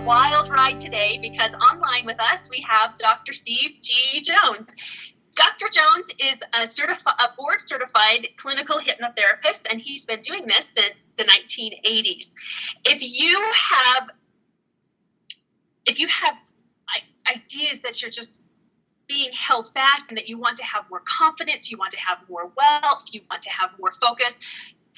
wild ride today because online with us we have Dr. Steve G. Jones. Dr. Jones is a board-certified clinical hypnotherapist, and he's been doing this since the 1980s. If you have ideas that you're just being held back and that you want to have more confidence, you want to have more wealth, you want to have more focus,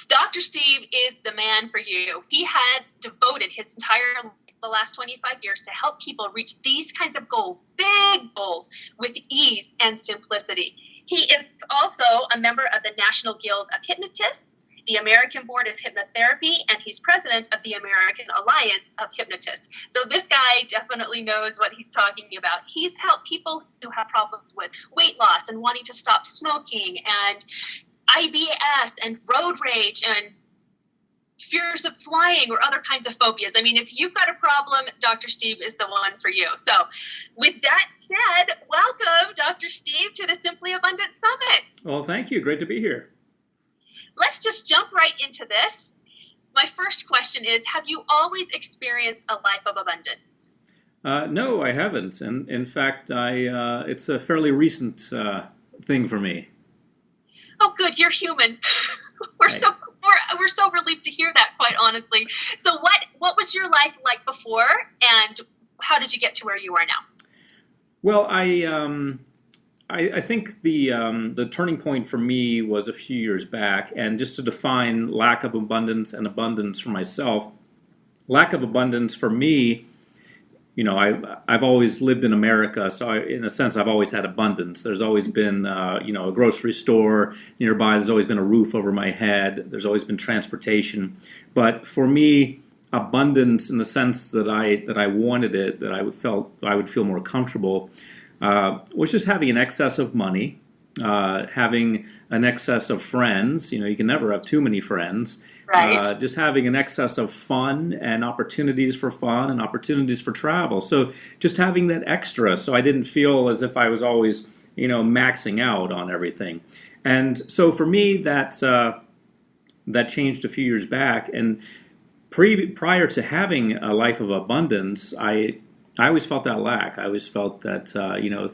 Dr. Steve is the man for you. He has devoted his entire life, the last 25 years, to help people reach these kinds of goals, big goals, with ease and simplicity. He is also a member of the National Guild of Hypnotists, the American Board of Hypnotherapy, and he's president of the American Alliance of Hypnotists. So this guy definitely knows what he's talking about. He's helped people who have problems with weight loss and wanting to stop smoking and IBS and road rage and fears of flying or other kinds of phobias. I mean, if you've got a problem, Dr. Steve is the one for you. So with that said, welcome, Dr. Steve, to the Simply Abundant Summit. Well, thank you. Great to be here. Let's just jump right into this. My first question is, have you always experienced a life of abundance? No, I haven't. And in fact, it's a fairly recent thing for me. Oh, good. You're human. We're so relieved to hear that, quite honestly. So what was your life like before, and how did you get to where you are now? Well, I think the turning point for me was a few years back, and just to define lack of abundance and abundance for myself, lack of abundance for me, you know, I've always lived in America, so in a sense, I've always had abundance. There's always been, a grocery store nearby. There's always been a roof over my head. There's always been transportation. But for me, abundance in the sense that I wanted it, that I would feel more comfortable, was just having an excess of money, having an excess of friends. You know, you can never have too many friends. Right. Just having an excess of fun and opportunities for fun and opportunities for travel. So just having that extra, so I didn't feel as if I was always, maxing out on everything. And so for me, that changed a few years back. And prior to having a life of abundance, I always felt that lack. I always felt that,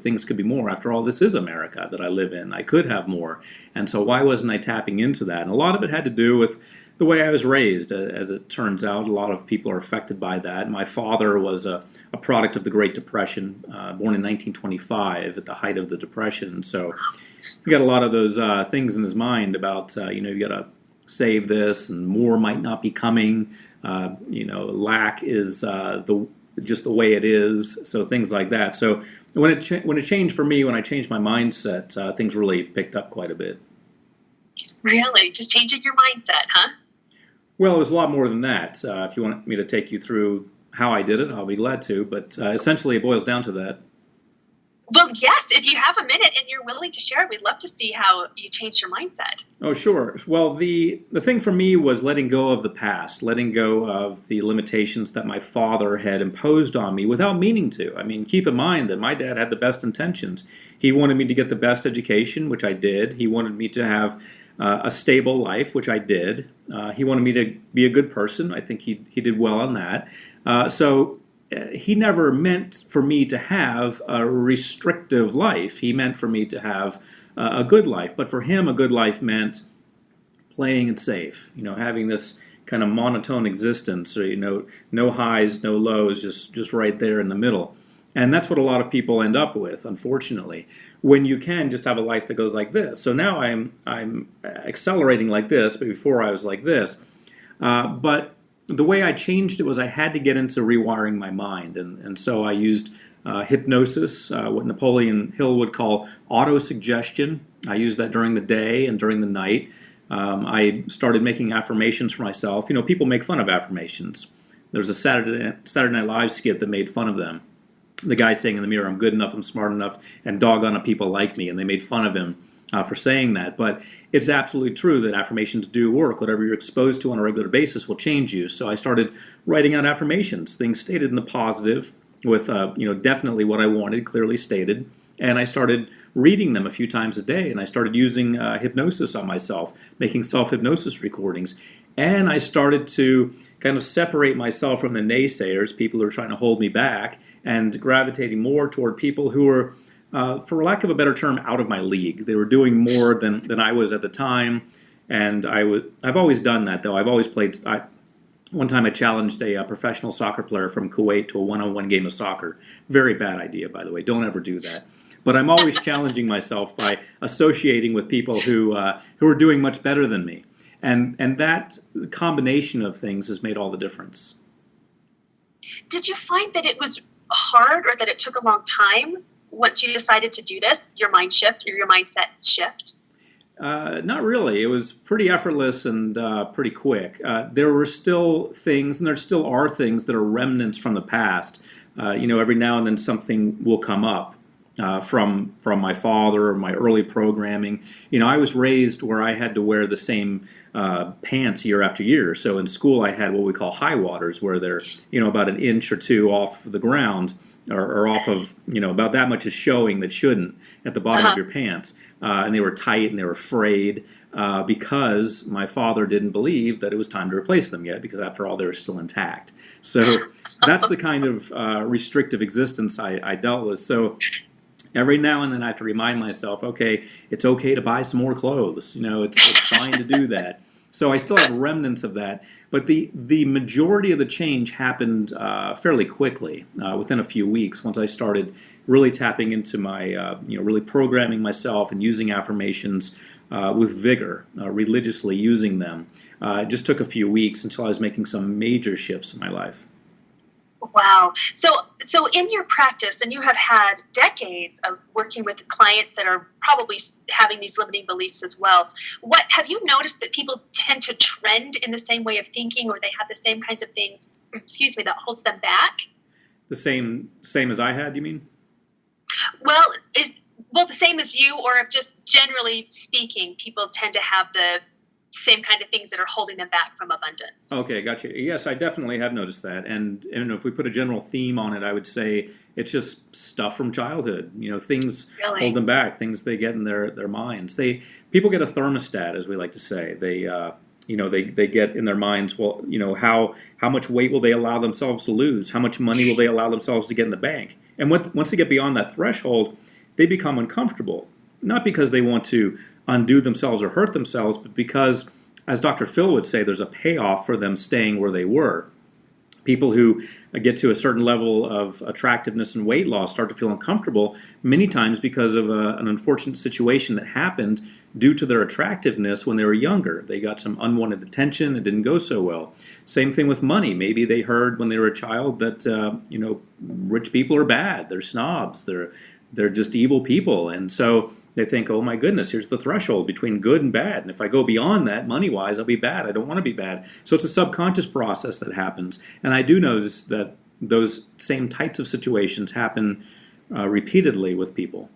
things could be more. After all, this is America that I live in. I could have more. And so why wasn't I tapping into that? And a lot of it had to do with the way I was raised. As it turns out, a lot of people are affected by that. My father was a product of the Great Depression, born in 1925 at the height of the Depression. So he got a lot of those things in his mind about, you got to save this and more might not be coming. Lack is just the way it is. So things like that. So when it changed for me, when I changed my mindset, things really picked up quite a bit. Really? Just changing your mindset, huh? Well, it was a lot more than that. If you want me to take you through how I did it, I'll be glad to. But essentially, it boils down to that. Well, yes, if you have a minute and you're willing to share, we'd love to see how you changed your mindset. Oh, sure. Well, the thing for me was letting go of the past, letting go of the limitations that my father had imposed on me without meaning to. I mean, keep in mind that my dad had the best intentions. He wanted me to get the best education, which I did. He wanted me to have a stable life, which I did. He wanted me to be a good person. I think he did well on that. So he never meant for me to have a restrictive life. He meant for me to have a good life. But for him, a good life meant playing it safe, having this kind of monotone existence, or, no highs, no lows, just right there in the middle. And that's what a lot of people end up with, unfortunately, when you can just have a life that goes like this. So now I'm accelerating like this, but before I was like this. But the way I changed it was I had to get into rewiring my mind. And so I used hypnosis, what Napoleon Hill would call autosuggestion. I used that during the day and during the night. I started making affirmations for myself. People make fun of affirmations. There was a Saturday Night Live skit that made fun of them. The guy saying in the mirror, "I'm good enough, I'm smart enough, and doggone it, people like me." And they made fun of him for saying that. But it's absolutely true that affirmations do work. Whatever you're exposed to on a regular basis will change you. So I started writing out affirmations, things stated in the positive with, definitely what I wanted, clearly stated. And I started reading them a few times a day. And I started using hypnosis on myself, making self-hypnosis recordings. And I started to kind of separate myself from the naysayers, people who are trying to hold me back, and gravitating more toward people who were, for lack of a better term, out of my league. They were doing more than I was at the time, and I've always done that, though. I've always played. One time I challenged a professional soccer player from Kuwait to a one-on-one game of soccer. Very bad idea, by the way. Don't ever do that. But I'm always challenging myself by associating with people who are doing much better than me. And that combination of things has made all the difference. Did you find that it was hard or that it took a long time once you decided to do this, your mind shift or your mindset shift? Not really. It was pretty effortless and pretty quick. There were still things, and there still are things that are remnants from the past. Every now and then something will come up. From my father or my early programming. I was raised where I had to wear the same pants year after year. So in school I had what we call high waters, where they're about an inch or two off the ground, or off of about that much is showing that shouldn't at the bottom of your pants. And they were tight and they were frayed because my father didn't believe that it was time to replace them yet, because after all they were still intact. So that's the kind of restrictive existence I dealt with. So every now and then I have to remind myself, okay, it's okay to buy some more clothes. It's fine to do that. So I still have remnants of that. But the majority of the change happened fairly quickly, within a few weeks, once I started really tapping into my, really programming myself and using affirmations with vigor, religiously using them. It just took a few weeks until I was making some major shifts in my life. Wow. So in your practice, and you have had decades of working with clients that are probably having these limiting beliefs as well, what have you noticed that people tend to trend in the same way of thinking, or they have the same kinds of things, that holds them back? The same as I had, you mean? Well, the same as you, or if just generally speaking, people tend to have the same kind of things that are holding them back from abundance. Okay, gotcha. Yes, I definitely have noticed that. And if we put a general theme on it, I would say it's just stuff from childhood. Things Really? Hold them back, things they get in their minds. People get a thermostat, as we like to say. They get in their minds, well, how much weight will they allow themselves to lose? How much money will they allow themselves to get in the bank? And once they get beyond that threshold, they become uncomfortable. Not because they want to undo themselves or hurt themselves, but because, as Dr. Phil would say, there's a payoff for them staying where they were. People who get to a certain level of attractiveness and weight loss start to feel uncomfortable many times because of an unfortunate situation that happened due to their attractiveness when they were younger. They got some unwanted attention. It didn't go so well. Same thing with money. Maybe they heard when they were a child that rich people are bad. They're snobs. They're just evil people, and so they think, oh my goodness, here's the threshold between good and bad. And if I go beyond that, money-wise, I'll be bad. I don't want to be bad. So it's a subconscious process that happens. And I do notice that those same types of situations happen repeatedly with people.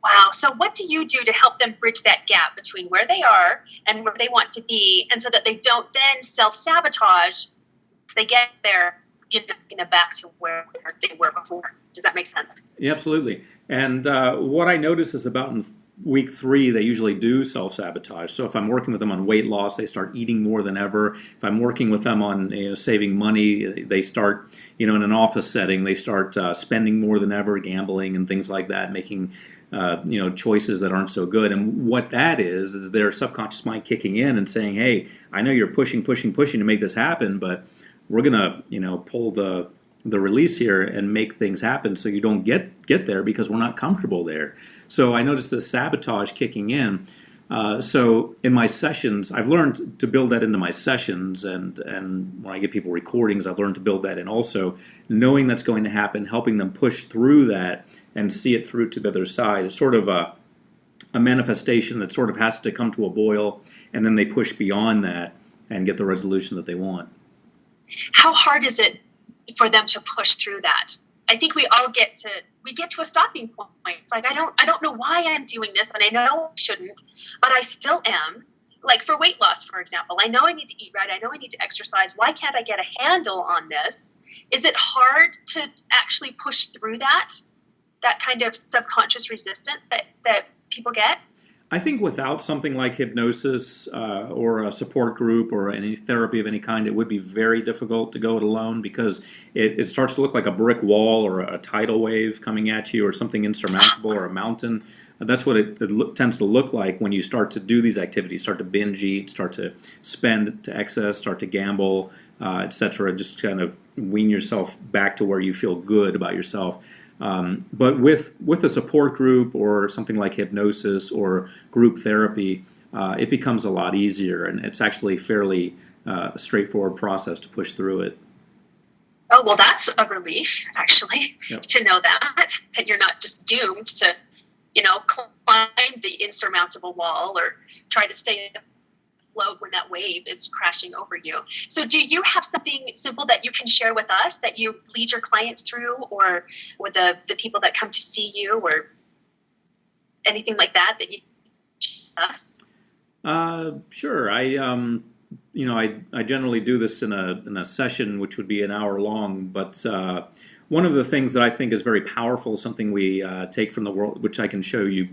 Wow. So what do you do to help them bridge that gap between where they are and where they want to be, and so that they don't then self-sabotage as they get there, back to where they were before? Does that make sense? Yeah, absolutely. And what I notice is about in week 3, they usually do self-sabotage. So if I'm working with them on weight loss, they start eating more than ever. If I'm working with them on saving money, they start, in an office setting, they start spending more than ever, gambling and things like that, making choices that aren't so good. And what that is their subconscious mind kicking in and saying, hey, I know you're pushing to make this happen, but we're going to, pull the release here and make things happen so you don't get there because we're not comfortable there. So I noticed the sabotage kicking in. So in my sessions, I've learned to build that into my sessions, and when I give people recordings, I've learned to build that in also, knowing that's going to happen, helping them push through that and see it through to the other side. It's sort of a manifestation that sort of has to come to a boil, and then they push beyond that and get the resolution that they want. How hard is it for them to push through that? I think we all get to a stopping point. It's like, I don't know why I'm doing this, and I know I shouldn't, but I still am. Like for weight loss, for example, I know I need to eat right. I know I need to exercise. Why can't I get a handle on this? Is it hard to actually push through that kind of subconscious resistance that people get? I think without something like hypnosis or a support group or any therapy of any kind, it would be very difficult to go it alone because it starts to look like a brick wall or a tidal wave coming at you or something insurmountable or a mountain. That's what it tends to look like when you start to do these activities, start to binge eat, start to spend to excess, start to gamble, etc. Just kind of wean yourself back to where you feel good about yourself. But with a support group or something like hypnosis or group therapy, it becomes a lot easier, and it's actually fairly straightforward process to push through it. Oh, well, that's a relief, actually, Yep. to know that you're not just doomed to, climb the insurmountable wall or try to stay afloat when that wave is crashing over you. So do you have something simple that you can share with us that you lead your clients through or the people that come to see you or anything like that you us? Sure. I generally do this in a session which would be an hour long, but one of the things that I think is very powerful, something we take from the world, which I can show you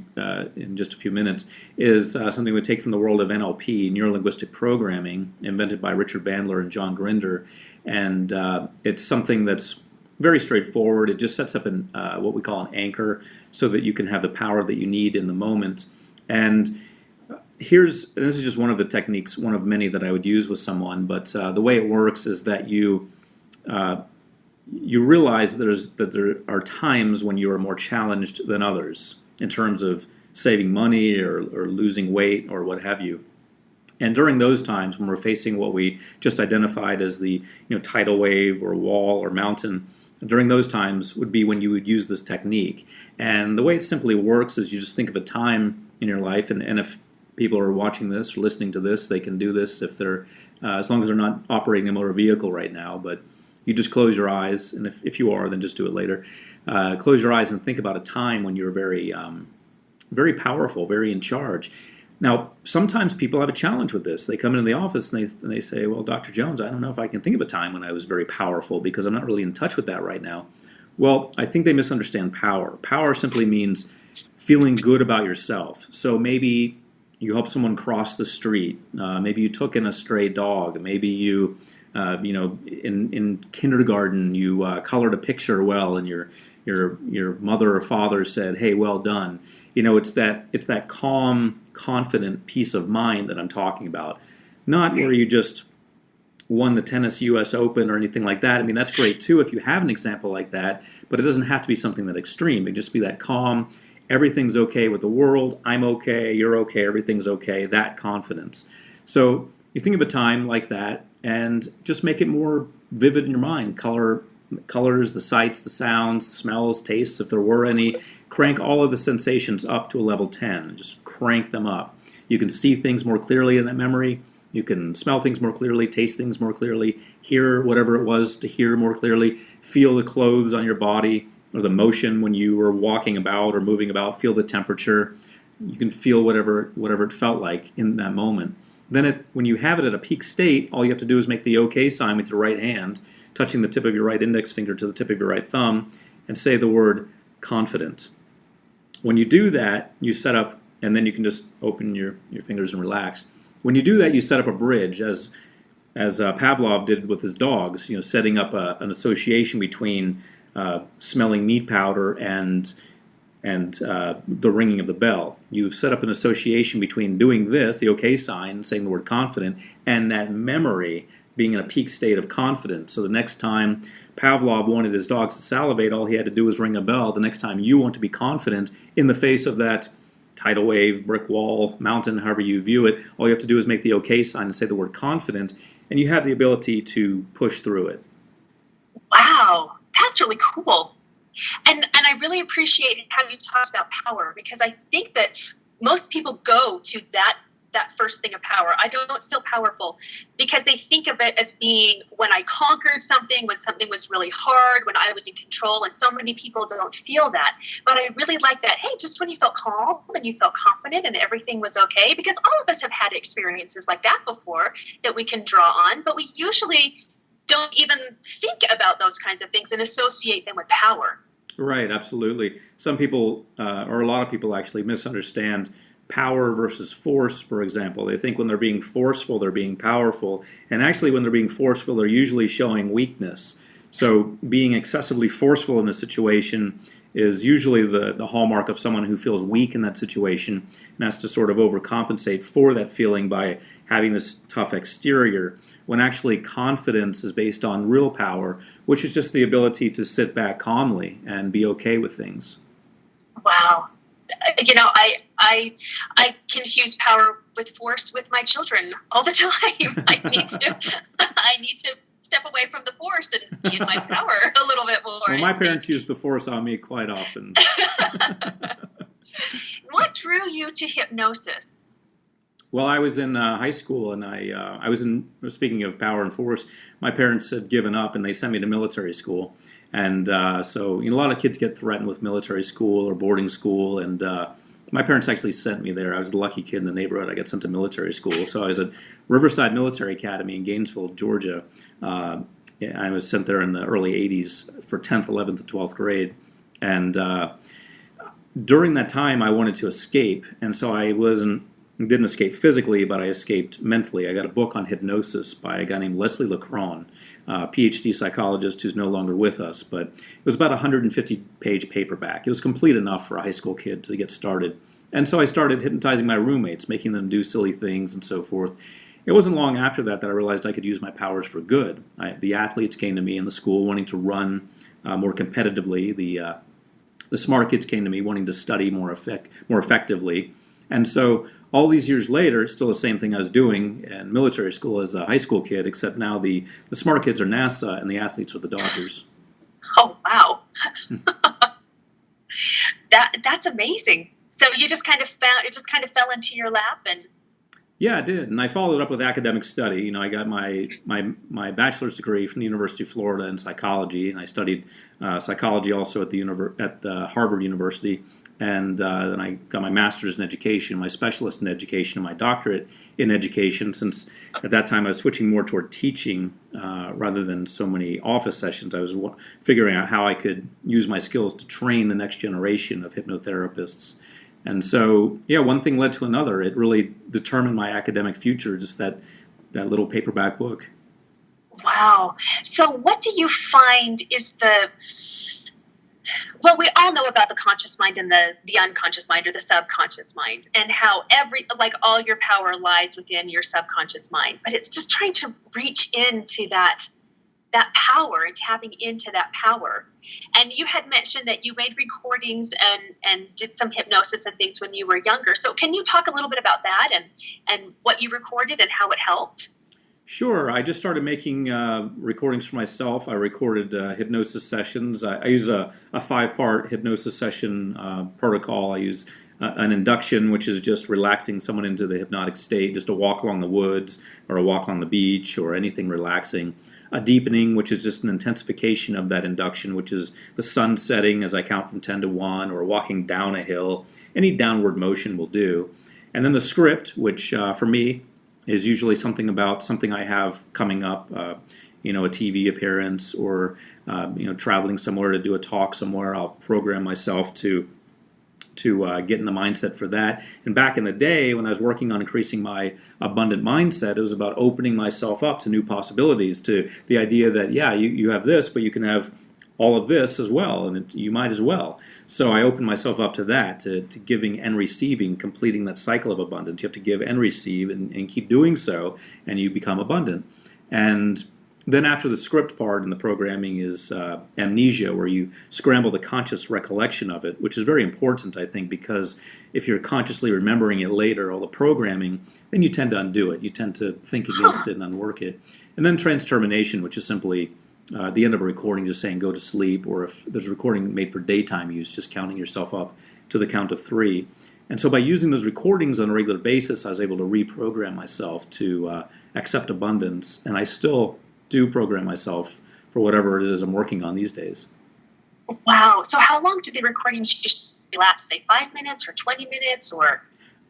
in just a few minutes, is something we take from the world of NLP, neuro-linguistic programming, invented by Richard Bandler and John Grinder. And it's something that's very straightforward. It just sets up what we call an anchor so that you can have the power that you need in the moment. And this is just one of the techniques, one of many that I would use with someone, but the way it works is that you realize that there are times when you are more challenged than others in terms of saving money or losing weight or what have you. And during those times when we're facing what we just identified as the tidal wave or wall or mountain, during those times would be when you would use this technique. And the way it simply works is you just think of a time in your life, and if people are watching this or listening to this, they can do this if they're as long as they're not operating a motor vehicle right now. But you just close your eyes, and if you are, then just do it later. Close your eyes and think about a time when you were very, very powerful, very in charge. Now, sometimes people have a challenge with this. They come into the office and they say, well, Dr. Jones, I don't know if I can think of a time when I was very powerful because I'm not really in touch with that right now. Well, I think they misunderstand power. Power simply means feeling good about yourself. So maybe you helped someone cross the street. Maybe you took in a stray dog. Maybe you, in kindergarten, you colored a picture well, and your mother or father said, "Hey, well done." It's that calm, confident peace of mind that I'm talking about. Not where you just won the tennis U.S. Open or anything like that. I mean, that's great too if you have an example like that, but it doesn't have to be something that extreme. It can just be that calm, everything's okay with the world, I'm okay, you're okay, everything's okay, that confidence. So you think of a time like that and just make it more vivid in your mind. Colors, the sights, the sounds, smells, tastes, if there were any. Crank all of the sensations up to a level 10. Just crank them up. You can see things more clearly in that memory. You can smell things more clearly, taste things more clearly, hear whatever it was to hear more clearly, feel the clothes on your body or the motion when you were walking about or moving about, feel the temperature. You can feel whatever it felt like in that moment. Then when you have it at a peak state, all you have to do is make the OK sign with your right hand, touching the tip of your right index finger to the tip of your right thumb, and say the word confident. When you do that, you set up, and then you can just open your fingers and relax. When you do that, you set up a bridge, as Pavlov did with his dogs, setting up an association between smelling meat powder and the ringing of the bell. You've set up an association between doing this, the OK sign, saying the word confident, and that memory being in a peak state of confidence. So the next time Pavlov wanted his dogs to salivate, all he had to do was ring a bell. The next time you want to be confident in the face of that tidal wave, brick wall, mountain, however you view it, all you have to do is make the OK sign and say the word confident, and you have the ability to push through it. Wow, that's really cool. And I really appreciate how you talked about power, because I think that most people go to that first thing of power. I don't feel powerful because they think of it as being when I conquered something, when something was really hard, when I was in control, and so many people don't feel that. But I really like that. Hey, just when you felt calm and you felt confident and everything was okay, because all of us have had experiences like that before that we can draw on, but we usually don't even think about those kinds of things and associate them with power. Right, absolutely. Some people, or a lot of people actually, misunderstand power versus force, for example. They think when they're being forceful, they're being powerful. And actually, when they're being forceful, they're usually showing weakness. So being excessively forceful in a situation is usually the hallmark of someone who feels weak in that situation and has to sort of overcompensate for that feeling by having this tough exterior, when actually confidence is based on real power, which is just the ability to sit back calmly and be okay with things. Wow. I confuse power with force with my children all the time. I need to step away from the force and be in my power a little bit more. Well, my parents used the force on me quite often. What drew you to hypnosis? Well, I was in high school, and I was in. Speaking of power and force, my parents had given up, and they sent me to military school. And so, a lot of kids get threatened with military school or boarding school, and my parents actually sent me there. I was the lucky kid in the neighborhood. I got sent to military school. So I was at Riverside Military Academy in Gainesville, Georgia. I was sent there in the early 80s for 10th, 11th, and 12th grade. And during that time, I wanted to escape, and so I didn't escape physically, but I escaped mentally. I got a book on hypnosis by a guy named Leslie LeCron, a PhD psychologist who's no longer with us, but it was about a 150-page paperback. It was complete enough for a high school kid to get started. And so I started hypnotizing my roommates, making them do silly things and so forth. It wasn't long after that I realized I could use my powers for good. The athletes came to me in the school wanting to run more competitively. The smart kids came to me wanting to study more effectively. And so all these years later, it's still the same thing I was doing in military school as a high school kid, except now the smart kids are NASA and the athletes are the Dodgers. Oh, wow. That's amazing. So you just kind of fell into your lap. And yeah, I did. And I followed up with academic study. I got my bachelor's degree from the University of Florida in psychology, and I studied psychology also at Harvard University. And then I got my master's in education, my specialist in education, and my doctorate in education, since at that time I was switching more toward teaching rather than so many office sessions. I was figuring out how I could use my skills to train the next generation of hypnotherapists. And so, yeah, one thing led to another. It really determined my academic future, just that little paperback book. Wow. So what do you find is well, we all know about the conscious mind and the unconscious mind, or the subconscious mind, and how all your power lies within your subconscious mind. But it's just trying to reach into that power and tapping into that power. And you had mentioned that you made recordings and did some hypnosis and things when you were younger. So can you talk a little bit about that and what you recorded and how it helped? Sure. I just started making recordings for myself. I recorded hypnosis sessions. I use a 5-part hypnosis session protocol. I use an induction, which is just relaxing someone into the hypnotic state, just a walk along the woods or a walk along the beach or anything relaxing. A deepening, which is just an intensification of that induction, which is the sun setting as I count from 10 to 1, or walking down a hill. Any downward motion will do. And then the script, which for me is usually something about something I have coming up, a TV appearance, or traveling somewhere to do a talk somewhere. I'll program myself to get in the mindset for that. And back in the day, when I was working on increasing my abundant mindset, it was about opening myself up to new possibilities, to the idea that, yeah, you have this, but you can have all of this as well, and you might as well. So I opened myself up to that, to giving and receiving, completing that cycle of abundance. You have to give and receive and keep doing so, and you become abundant. And then after the script part and the programming is amnesia, where you scramble the conscious recollection of it, which is very important, I think, because if you're consciously remembering it later, all the programming, then you tend to undo it. You tend to think against it and unwork it. And then transtermination, which is simply at the end of a recording just saying go to sleep, or if there's a recording made for daytime use, just counting yourself up to the count of 3. And so by using those recordings on a regular basis, I was able to reprogram myself to accept abundance, and I still do program myself for whatever it is I'm working on these days. Wow. So how long do the recordings just last? Say 5 minutes or 20 minutes, or?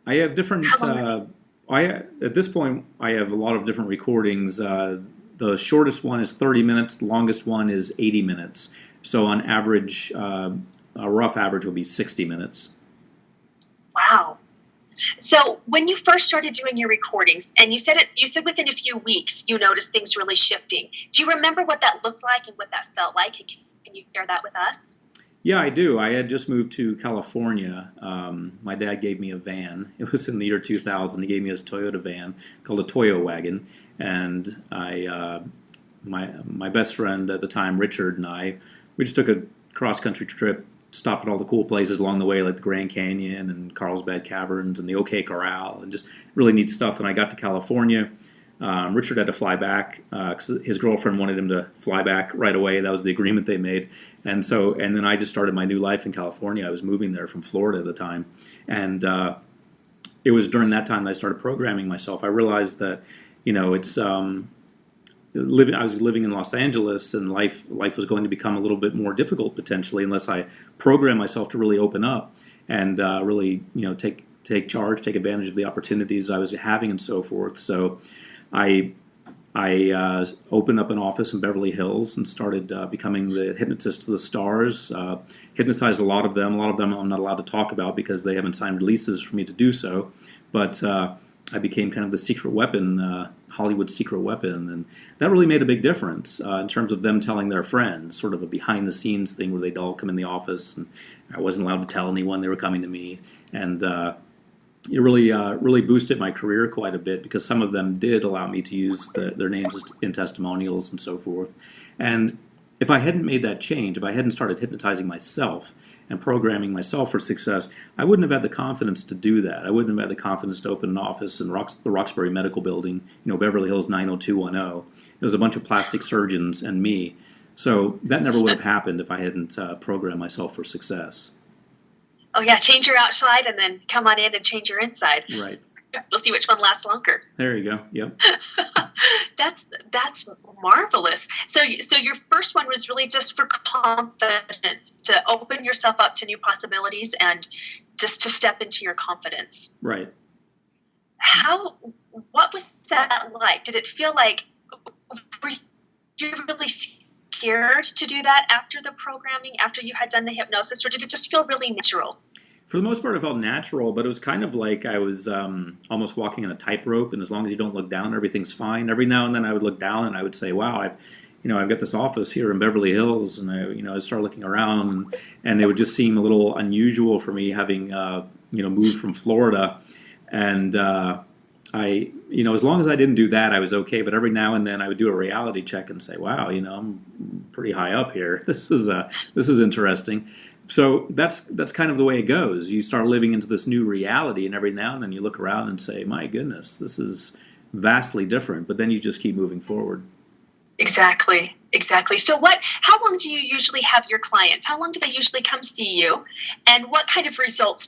I have different, at this point, I have a lot of different recordings. The shortest one is 30 minutes. The longest one is 80 minutes. So on average, a rough average will be 60 minutes. Wow. So when you first started doing your recordings, and you said within a few weeks you noticed things really shifting. Do you remember what that looked like and what that felt like? Can you share that with us? Yeah, I do. I had just moved to California. My dad gave me a van. It was in the year 2000. He gave me his Toyota van called a Toyo wagon, and my best friend at the time, Richard, and we just took a cross country trip, stopped at all the cool places along the way, like the Grand Canyon and Carlsbad Caverns and the OK Corral, and just really neat stuff. And I got to California. Richard had to fly back because his girlfriend wanted him to fly back right away. That was the agreement they made. And then I just started my new life in California. I was moving there from Florida at the time. And it was during that time that I started programming myself. I realized that, it's I was living in Los Angeles, and life was going to become a little bit more difficult potentially unless I program myself to really open up and really, take charge, take advantage of the opportunities I was having and so forth. So I opened up an office in Beverly Hills and started becoming the hypnotist to the stars. Hypnotized a lot of them. A lot of them I'm not allowed to talk about because they haven't signed releases for me to do so. But I became kind of the secret weapon, Hollywood's secret weapon, and that really made a big difference in terms of them telling their friends, sort of a behind-the-scenes thing where they'd all come in the office, and I wasn't allowed to tell anyone they were coming to me, and it really boosted my career quite a bit because some of them did allow me to use their names in testimonials and so forth. And if I hadn't made that change, if I hadn't started hypnotizing myself and programming myself for success, I wouldn't have had the confidence to do that. I wouldn't have had the confidence to open an office in the Roxbury Medical Building, Beverly Hills 90210. It was a bunch of plastic surgeons and me. So that never would have happened if I hadn't programmed myself for success. Oh yeah, change your outside and then come on in and change your inside. Right. We'll see which one lasts longer. There you go. Yep. That's marvelous. So your first one was really just for confidence, to open yourself up to new possibilities and just to step into your confidence. Right. What was that like? Did it feel like, were you really scared to do that after the programming, after you had done the hypnosis, or did it just feel really natural? For the most part, it felt natural, but it was kind of like I was almost walking on a tightrope, and as long as you don't look down, everything's fine. Every now and then I would look down and I would say, wow, I've got this office here in Beverly Hills, and I started looking around, and it would just seem a little unusual for me having, moved from Florida. And as long as I didn't do that, I was okay. But every now and then I would do a reality check and say, wow, I'm pretty high up here. This is interesting. So that's kind of the way it goes. You start living into this new reality, and every now and then you look around and say, my goodness, this is vastly different. But then you just keep moving forward. Exactly. So how long do you usually have your clients? How long do they usually come see you? And what kind of results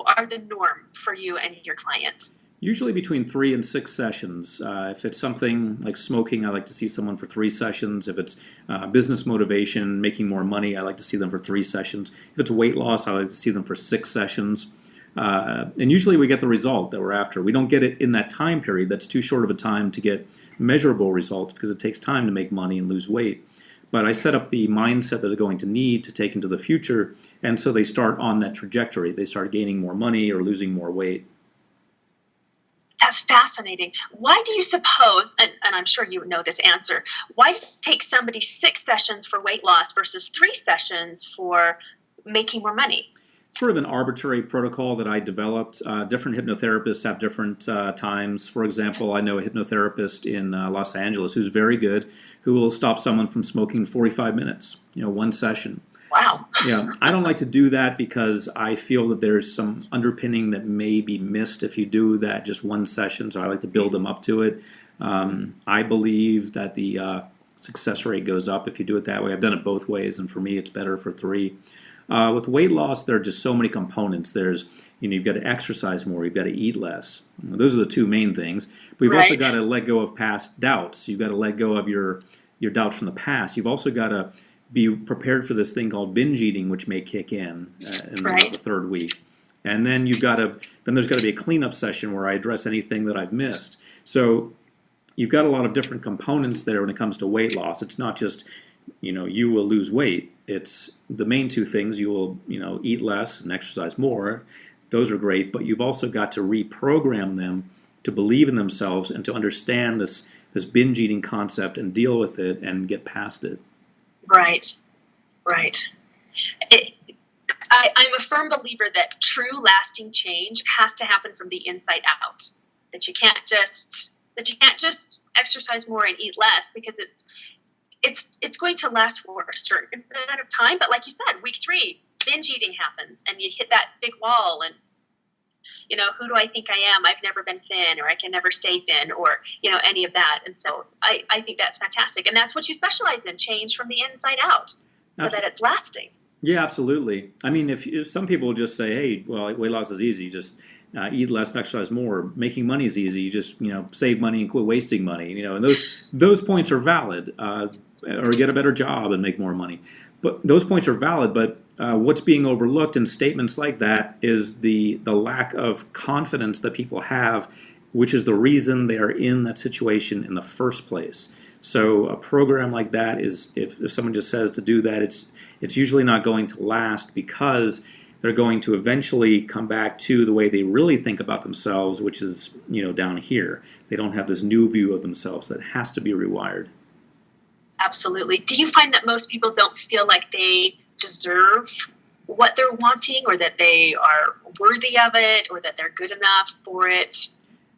are the norm for you and your clients? Usually between 3 and 6 sessions. If it's something like smoking, I like to see someone for 3 sessions. If it's business motivation, making more money, I like to see them for 3 sessions. If it's weight loss, I like to see them for 6 sessions. And usually we get the result that we're after. We don't get it in that time period. That's too short of a time to get measurable results because it takes time to make money and lose weight. But I set up the mindset that they're going to need to take into the future, and so they start on that trajectory. They start gaining more money or losing more weight. That's fascinating. Why do you suppose, and I'm sure you know this answer, why does it take somebody 6 sessions for weight loss versus 3 sessions for making more money? Sort of an arbitrary protocol that I developed. Different hypnotherapists have different times. For example, I know a hypnotherapist in Los Angeles who's very good, who will stop someone from smoking 45 minutes, 1 session. Wow. Yeah, I don't like to do that because I feel that there's some underpinning that may be missed if you do that just 1 session, so I like to build them up to it. I believe that the success rate goes up if you do it that way. I've done it both ways, and for me it's better for 3. With weight loss, there are just so many components. There's, you've got to exercise more, you've got to eat less. Those are the 2 main things. But you've also got to let go of past doubts. You've got to let go of your doubts from the past. You've also got to be prepared for this thing called binge eating, which may kick in the 3rd week. And then there's got to be a cleanup session where I address anything that I've missed. So you've got a lot of different components there when it comes to weight loss. It's not just, you will lose weight. It's the main 2 things. You will, eat less and exercise more. those are great, but you've also got to reprogram them to believe in themselves and to understand this binge eating concept and deal with it and get past it. Right. I'm a firm believer that true lasting change has to happen from the inside out. That you can't just exercise more and eat less, because it's going to last for a certain amount of time. But like you said, week 3, binge eating happens and you hit that big wall, and who do I think I am? I've never been thin, or I can never stay thin, or any of that. And so I think that's fantastic, and that's what you specialize in: change from the inside out, so that it's lasting. Yeah, absolutely. I mean, if some people just say, hey, well, weight loss is easy, just eat less and exercise more. Making money is easy, you just save money and quit wasting money. And those points are valid, or get a better job and make more money. But those points are valid. But what's being overlooked in statements like that is the lack of confidence that people have, which is the reason they are in that situation in the first place. So a program like that is, if someone just says to do that, it's usually not going to last, because they're going to eventually come back to the way they really think about themselves, which is down here. They don't have this new view of themselves that has to be rewired. Absolutely. Do you find that most people don't feel like they deserve what they're wanting, or that they are worthy of it, or that they're good enough for it?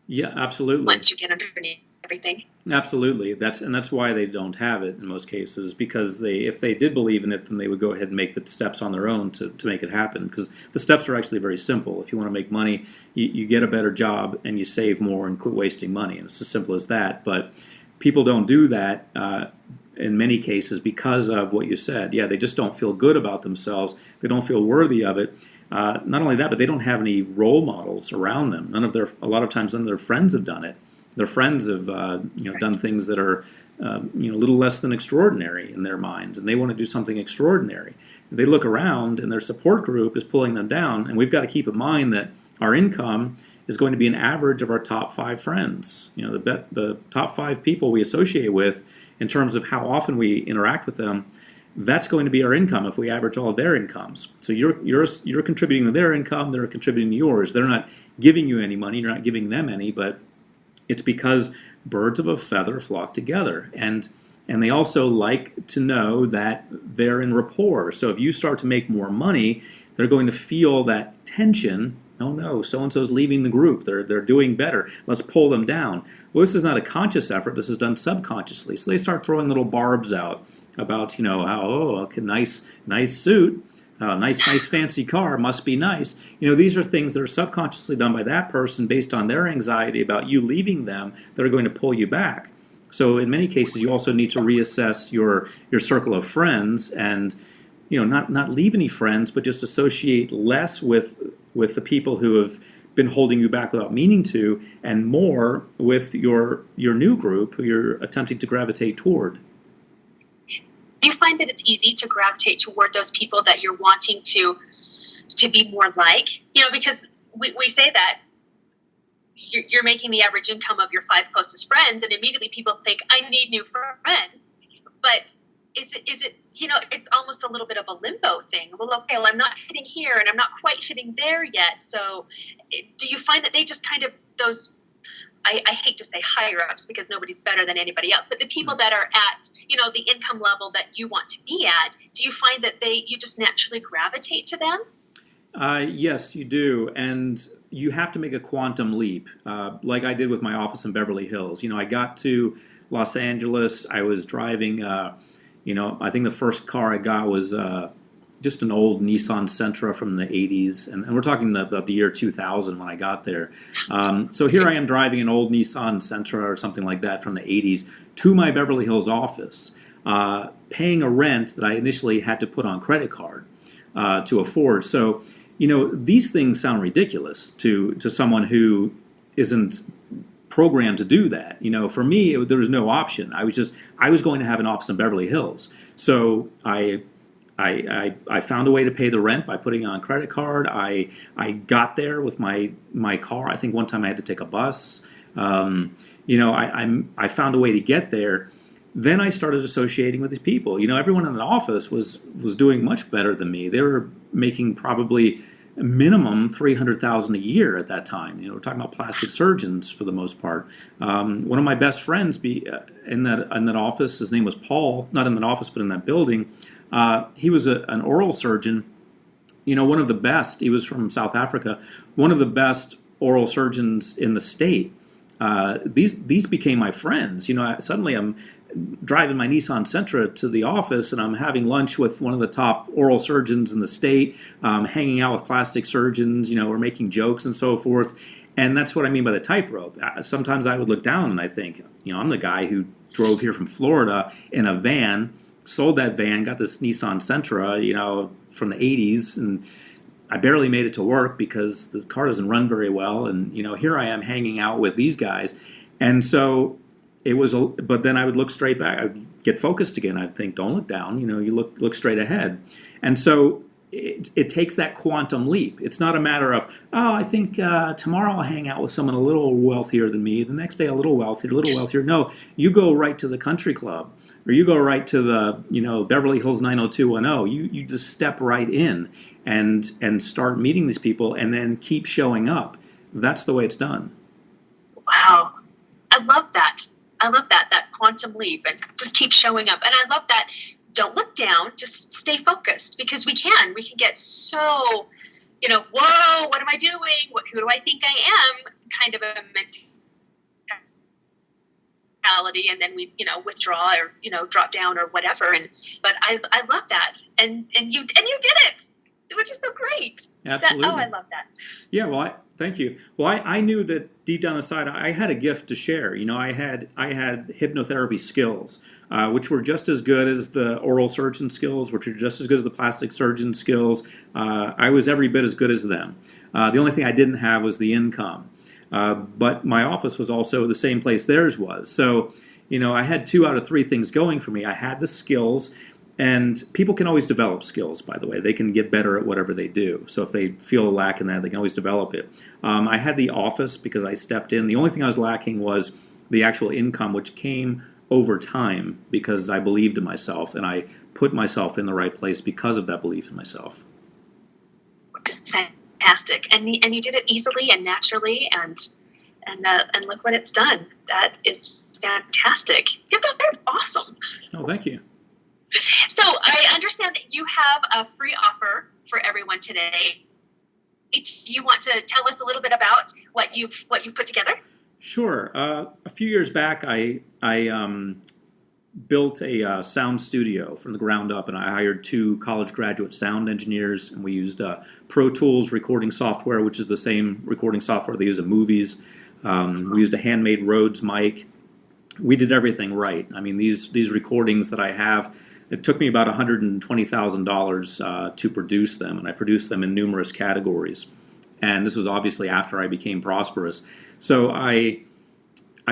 Yeah, absolutely. Once you get underneath everything. Absolutely. That's why they don't have it in most cases, because if they did believe in it, then they would go ahead and make the steps on their own to make it happen, because the steps are actually very simple. If you want to make money, you get a better job and you save more and quit wasting money, and it's as simple as that. But people don't do that in many cases because of what you said. Yeah, they just don't feel good about themselves. They don't feel worthy of it. Not only that, but they don't have any role models around them. A lot of times none of their friends have done it. Their friends have done things that are a little less than extraordinary in their minds, and they want to do something extraordinary. They look around and their support group is pulling them down, and we've got to keep in mind that our income is going to be an average of our top 5 friends. The top 5 people we associate with, in terms of how often we interact with them, that's going to be our income if we average all of their incomes. So you're contributing to their income, they're contributing to yours. They're not giving you any money, you're not giving them any, but it's because birds of a feather flock together. And they also like to know that they're in rapport. So if you start to make more money, they're going to feel that tension. Oh no, so-and-so's leaving the group. They're doing better. Let's pull them down. Well, this is not a conscious effort. This is done subconsciously. So they start throwing little barbs out about, okay, nice suit. Nice fancy car, must be nice. These are things that are subconsciously done by that person based on their anxiety about you leaving them, that are going to pull you back. So in many cases, you also need to reassess your circle of friends, and not leave any friends, but just associate less with the people who have been holding you back without meaning to, and more with your new group who you're attempting to gravitate toward. Do you find that it's easy to gravitate toward those people that you're wanting to be more like? Because we say that you're making the average income of your 5 closest friends, and immediately people think, I need new friends. But is it it's almost a little bit of a limbo thing. Well, okay, I'm not fitting here, and I'm not quite fitting there yet. So do you find that they just kind of, those, I hate to say higher ups, because nobody's better than anybody else, but the people that are at, the income level that you want to be at, do you find that you just naturally gravitate to them? Yes, you do. And you have to make a quantum leap, like I did with my office in Beverly Hills. I got to Los Angeles. I was driving, I think the first car I got was just an old Nissan Sentra from the 80s. And we're talking about the year 2000 when I got there. So here I am driving an old Nissan Sentra or something like that from the 80s to my Beverly Hills office, paying a rent that I initially had to put on credit card to afford. So, these things sound ridiculous to someone who isn't programmed to do that. For me, there was no option. I was going to have an office in Beverly Hills. So I found a way to pay the rent by putting it on credit card. I got there with my car. I think one time I had to take a bus. I found a way to get there. Then I started associating with these people. Everyone in the office was doing much better than me. They were making probably minimum $300,000 a year at that time. We're talking about plastic surgeons for the most part. One of my best friends in that office, his name was Paul, not in that office, but in that building. He was an oral surgeon. One of the best. He was from South Africa. One of the best oral surgeons in the state. These became my friends. Suddenly I'm driving my Nissan Sentra to the office, and I'm having lunch with one of the top oral surgeons in the state, hanging out with plastic surgeons. We're making jokes and so forth. And that's what I mean by the tightrope. Sometimes I would look down and I think, I'm the guy who drove here from Florida in a van, sold that van, got this Nissan Sentra, from the 80s, and I barely made it to work because the car doesn't run very well. And, here I am hanging out with these guys. And so but then I would look straight back. I'd get focused again. I'd think, don't look down, you look straight ahead. And so it takes that quantum leap. It's not a matter of, I think tomorrow I'll hang out with someone a little wealthier than me. The next day a little wealthier. No, you go right to the country club, or you go right to the, Beverly Hills 90210. You just step right in and start meeting these people and then keep showing up. That's the way it's done. Wow. I love that. That quantum leap, and just keep showing up. And I love that. Don't look down, just stay focused, because we can get so, whoa, what am I doing? Who do I think I am? Kind of a mentality, and then we, withdraw or, drop down or whatever. But I love that. And you did it, which is so great. Absolutely. I love that. Yeah, well, thank you. Well, I knew that deep down inside I had a gift to share. I had hypnotherapy skills, which were just as good as the oral surgeon skills, which are just as good as the plastic surgeon skills. I was every bit as good as them. The only thing I didn't have was the income. But my office was also the same place theirs was. So, I had 2 out of 3 things going for me. I had the skills. And people can always develop skills, by the way. They can get better at whatever they do. So if they feel a lack in that, they can always develop it. I had the office because I stepped in. The only thing I was lacking was the actual income, which came over time because I believed in myself and I put myself in the right place because of that belief in myself. Just fantastic. And you did it easily and naturally, and look what it's done. That is fantastic. Yeah, that's awesome. Oh, thank you. So I understand that you have a free offer for everyone today. Do you want to tell us a little bit about what you've put together? Sure. A few years back, I built a sound studio from the ground up, and I hired 2 college graduate sound engineers, and we used Pro Tools recording software, which is the same recording software they use in movies. We used a handmade Rhodes mic. We did everything right. I mean, these recordings that I have, it took me about $120,000 to produce them, and I produced them in numerous categories. And this was obviously after I became prosperous. So I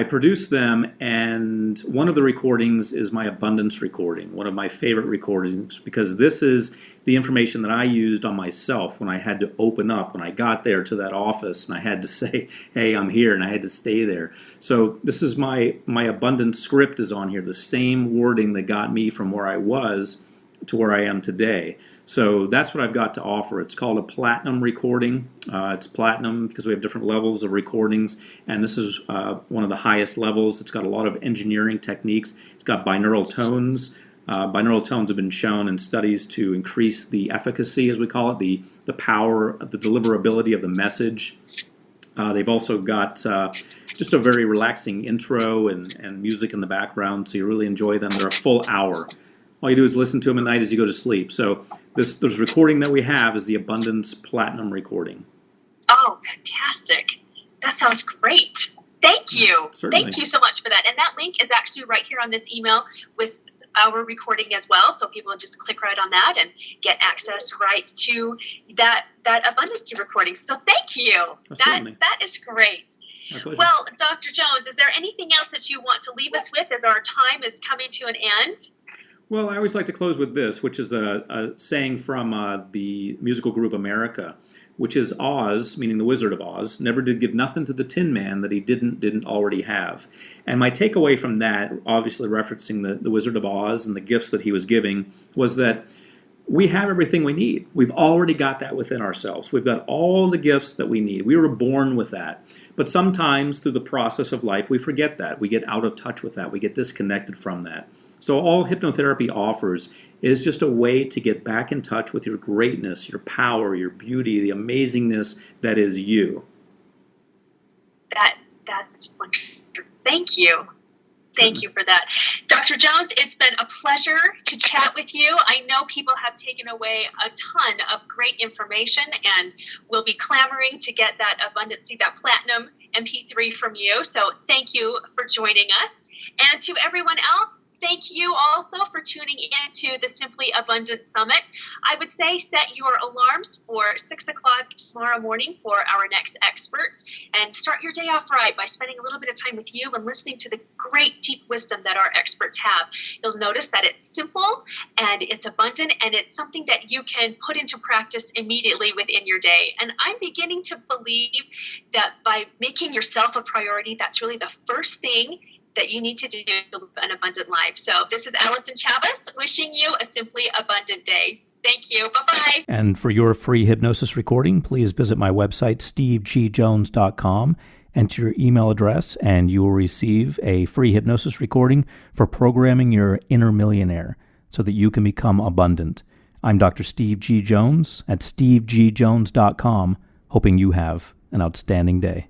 produced them, and one of the recordings is my abundance recording, one of my favorite recordings, because this is the information that I used on myself when I had to open up, when I got there to that office, and I had to say, hey, I'm here, and I had to stay there. So this is my abundance script is on here, the same wording that got me from where I was to where I am today. So that's what I've got to offer. It's called a platinum recording. It's platinum because we have different levels of recordings, and this is one of the highest levels. It's got a lot of engineering techniques. It's got binaural tones. Binaural tones have been shown in studies to increase the efficacy, as we call it, the power, the deliverability of the message. They've also got just a very relaxing intro and music in the background, so you really enjoy them. They're a full hour. All you do is listen to them at night as you go to sleep. So this recording that we have is the Abundance Platinum recording. Oh, fantastic. That sounds great. Thank you. Certainly. Thank you so much for that. And that link is actually right here on this email with our recording as well. So people just click right on that and get access right to that abundance recording. So thank you. That is great. Well, Dr. Jones, is there anything else that you want to leave us with as our time is coming to an end? Well, I always like to close with this, which is a saying from the musical group America, which is Oz, meaning the Wizard of Oz, never did give nothing to the Tin Man that he didn't already have. And my takeaway from that, obviously referencing the Wizard of Oz and the gifts that he was giving, was that we have everything we need. We've already got that within ourselves. We've got all the gifts that we need. We were born with that. But sometimes through the process of life, we forget that. We get out of touch with that. We get disconnected from that. So all hypnotherapy offers is just a way to get back in touch with your greatness, your power, your beauty, the amazingness that is you. That's wonderful. Thank you. Thank you for that. Dr. Jones, it's been a pleasure to chat with you. I know people have taken away a ton of great information and will be clamoring to get that abundancy, that platinum MP3 from you. So thank you for joining us. And to everyone else, thank you also for tuning into the Simply Abundant Summit. I would say set your alarms for 6 o'clock tomorrow morning for our next experts, and start your day off right by spending a little bit of time with you and listening to the great deep wisdom that our experts have. You'll notice that it's simple and it's abundant, and it's something that you can put into practice immediately within your day. And I'm beginning to believe that by making yourself a priority, that's really the first thing that you need to do to live an abundant life. So this is Allison Chavez wishing you a simply abundant day. Thank you. Bye-bye. And for your free hypnosis recording, please visit my website, stevegjones.com, enter your email address, and you will receive a free hypnosis recording for programming your inner millionaire so that you can become abundant. I'm Dr. Steve G. Jones at stevegjones.com, hoping you have an outstanding day.